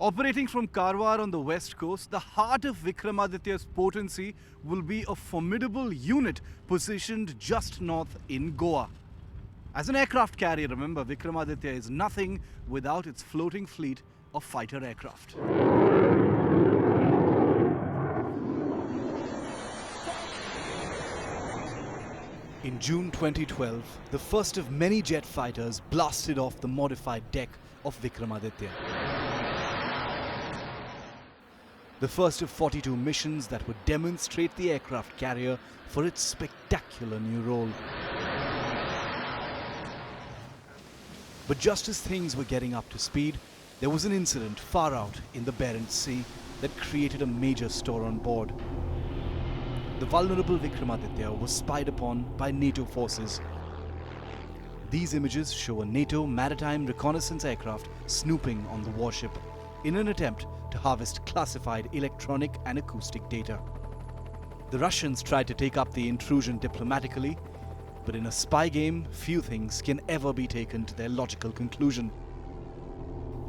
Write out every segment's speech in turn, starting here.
Operating from Karwar on the west coast, the heart of Vikramaditya's potency will be a formidable unit positioned just north in Goa. As an aircraft carrier, remember, Vikramaditya is nothing without its floating fleet of fighter aircraft. In June 2012, the first of many jet fighters blasted off the modified deck of Vikramaditya. The first of 42 missions that would demonstrate the aircraft carrier for its spectacular new role. But just as things were getting up to speed, there was an incident far out in the Barents Sea that created a major stir on board. The vulnerable Vikramaditya was spied upon by NATO forces. These images show a NATO maritime reconnaissance aircraft snooping on the warship in an attempt to harvest classified electronic and acoustic data. The Russians tried to take up the intrusion diplomatically, but in a spy game, few things can ever be taken to their logical conclusion.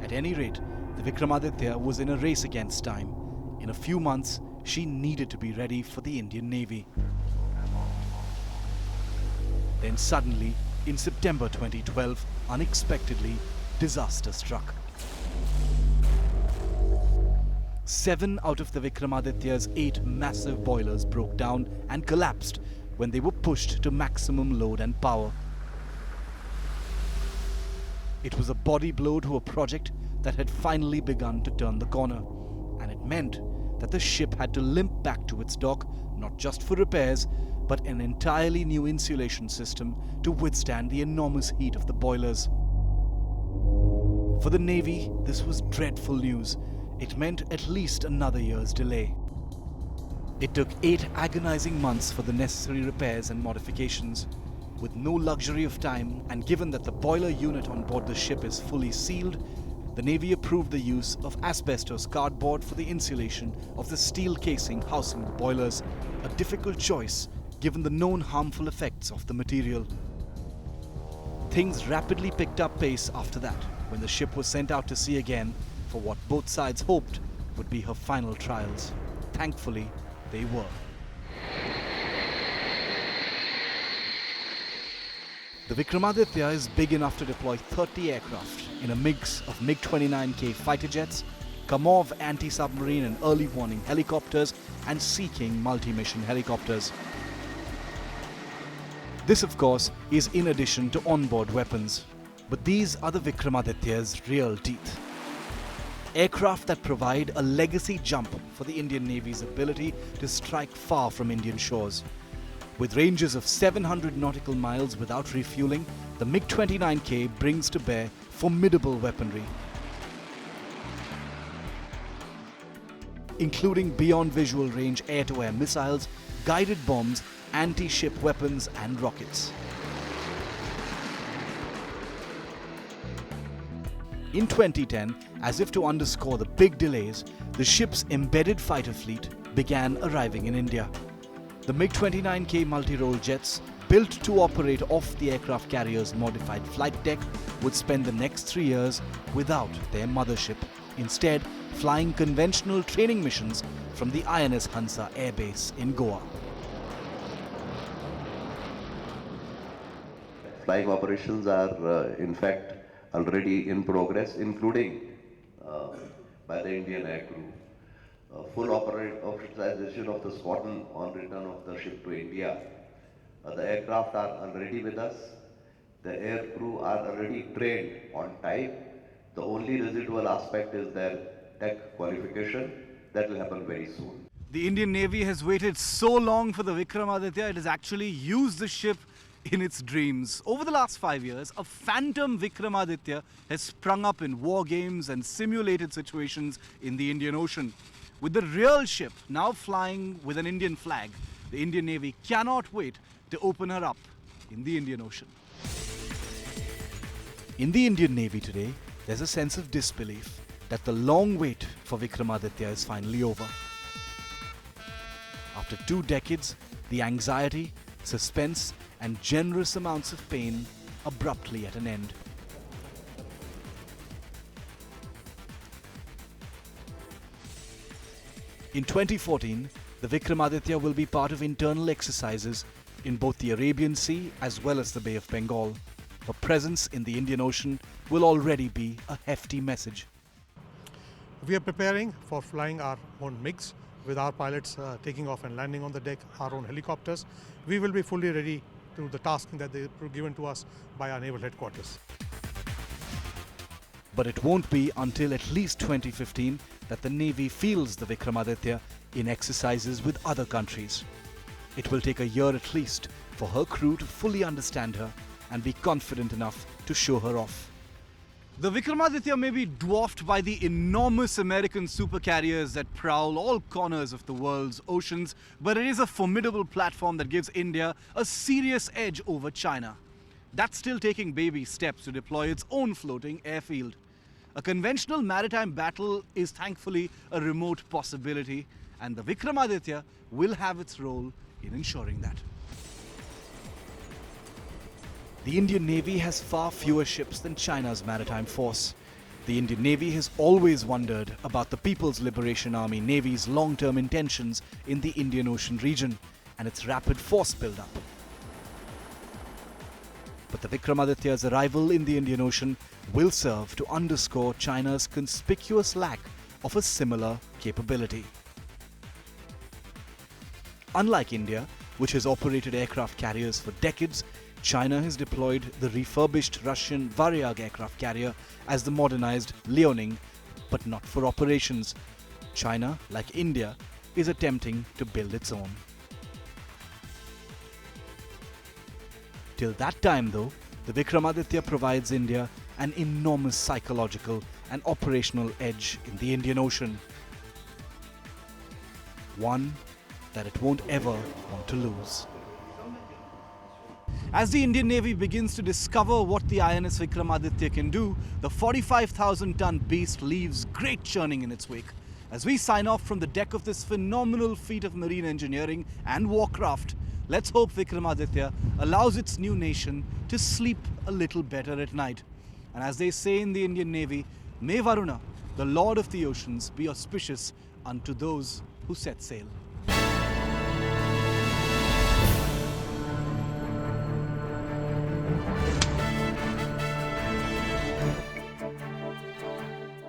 At any rate, the Vikramaditya was in a race against time. In a few months, she needed to be ready for the Indian Navy. Then suddenly, in September 2012, unexpectedly, disaster struck. 7 out of the Vikramaditya's 8 massive boilers broke down and collapsed when they were pushed to maximum load and power. It was a body blow to a project that had finally begun to turn the corner, and it meant that the ship had to limp back to its dock, not just for repairs, but an entirely new insulation system to withstand the enormous heat of the boilers. For the Navy, this was dreadful news. It meant at least another year's delay. It took 8 agonizing months for the necessary repairs and modifications. With no luxury of time, and given that the boiler unit on board the ship is fully sealed, the Navy approved the use of asbestos cardboard for the insulation of the steel casing housing the boilers, a difficult choice given the known harmful effects of the material. Things rapidly picked up pace after that, when the ship was sent out to sea again for what both sides hoped would be her final trials. Thankfully, they were. The Vikramaditya is big enough to deploy 30 aircraft in a mix of MiG-29K fighter jets, Kamov anti-submarine and early warning helicopters, and Sea King multi-mission helicopters. This, of course, is in addition to onboard weapons. But these are the Vikramaditya's real teeth. Aircraft that provide a legacy jump for the Indian Navy's ability to strike far from Indian shores. With ranges of 700 nautical miles without refueling, the MiG-29K brings to bear formidable weaponry, including beyond visual range air-to-air missiles, guided bombs, anti-ship weapons and rockets. In 2010, as if to underscore the big delays, the ship's embedded fighter fleet began arriving in India. The MiG-29K multi-role jets, built to operate off the aircraft carrier's modified flight deck, would spend the next 3 years without their mothership, instead flying conventional training missions from the INS Hansa airbase in Goa. Flying operations are in fact already in progress, including by the Indian air crew. Full operationalization of the squadron on return of the ship to India. The aircraft are already with us. The air crew are already trained on type. The only residual aspect is their tech qualification. That will happen very soon. The Indian Navy has waited so long for the Vikramaditya, it has actually used the ship in its dreams. Over the last 5 years, a phantom Vikramaditya has sprung up in war games and simulated situations in the Indian Ocean. With the real ship now flying with an Indian flag, the Indian Navy cannot wait to open her up in the Indian Ocean. In the Indian Navy today, there's a sense of disbelief that the long wait for Vikramaditya is finally over. After 2 decades, the anxiety, suspense, and generous amounts of pain abruptly at an end. In 2014, the Vikramaditya will be part of internal exercises in both the Arabian Sea as well as the Bay of Bengal. Her presence in the Indian Ocean will already be a hefty message. We are preparing for flying our own MiGs with our pilots taking off and landing on the deck, our own helicopters. We will be fully ready to the tasking that they were given to us by our naval headquarters. But it won't be until at least 2015 that the Navy fields the Vikramaditya in exercises with other countries. It will take a year at least for her crew to fully understand her and be confident enough to show her off. The Vikramaditya may be dwarfed by the enormous American supercarriers that prowl all corners of the world's oceans, but it is a formidable platform that gives India a serious edge over China. That's still taking baby steps to deploy its own floating airfield. A conventional maritime battle is thankfully a remote possibility, and the Vikramaditya will have its role in ensuring that. The Indian Navy has far fewer ships than China's maritime force. The Indian Navy has always wondered about the People's Liberation Army Navy's long-term intentions in the Indian Ocean region and its rapid force build-up. But the Vikramaditya's arrival in the Indian Ocean will serve to underscore China's conspicuous lack of a similar capability. Unlike India, which has operated aircraft carriers for decades, China has deployed the refurbished Russian Varyag aircraft carrier as the modernized Liaoning, but not for operations. China, like India, is attempting to build its own. Till that time, though, the Vikramaditya provides India an enormous psychological and operational edge in the Indian Ocean. One that it won't ever want to lose. As the Indian Navy begins to discover what the INS Vikramaditya can do, the 45,000-ton beast leaves great churning in its wake. As we sign off from the deck of this phenomenal feat of marine engineering and warcraft, let's hope Vikramaditya allows its new nation to sleep a little better at night. And as they say in the Indian Navy, may Varuna, the Lord of the Oceans, be auspicious unto those who set sail.